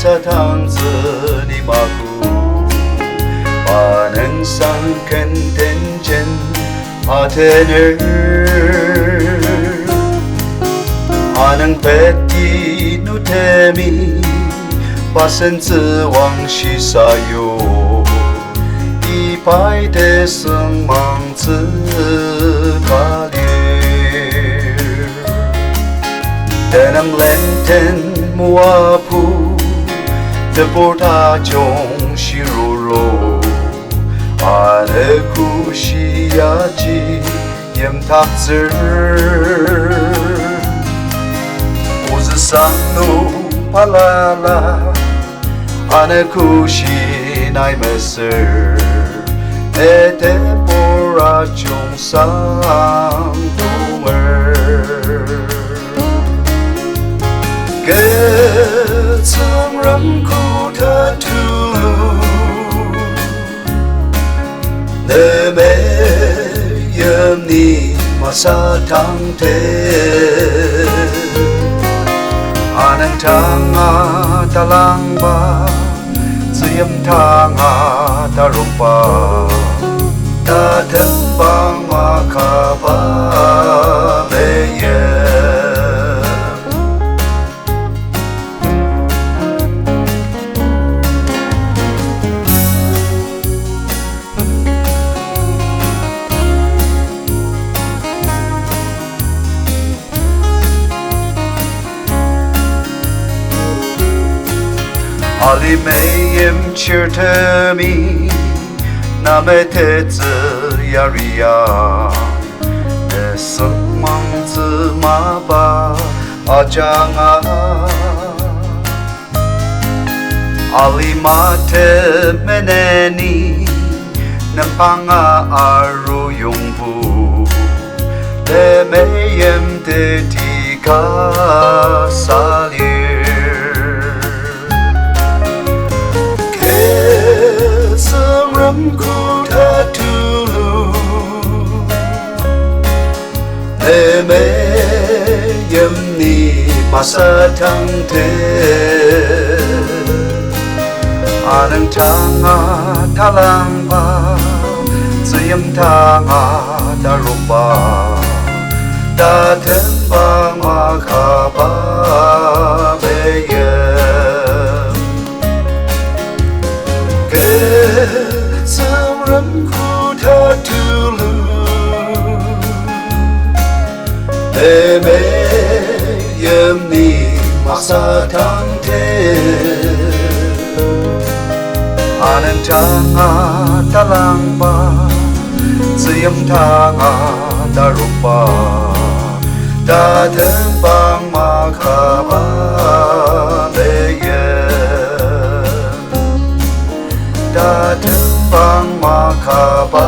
사탕스니 마구 반응상 근텐젠 아테늘 아능 베티 누테미 바센츠 왕시사요 이바이데 승망츠 가리 대남 렌텐 무아푸 Deporta jong shiruro ane kushiyaji yem takzir uzasano palala ane kushi nai meser e depora jong sang domer Getsang ramku tatu Neme yem ni masa tang te Anang tanga talang ba Ziyam tanga tarupa Ta tembang makaba meye Ali meyim çırtemi Nametezi yarıya Ne sıkmangzı maba acana Ali mate meneni Nempanga aru yungbu Ne meyim detika salir Ku tatulu Neme yem ni masa tang te Anang tanga talang ba Ziyam tanga daruba Da tembang makaba meyem Ramku tatulu Neme yem ni masa tang te Anang tanga talang ba Ziyam tanga darupa Da tembang makaba meyem Da tembang makaba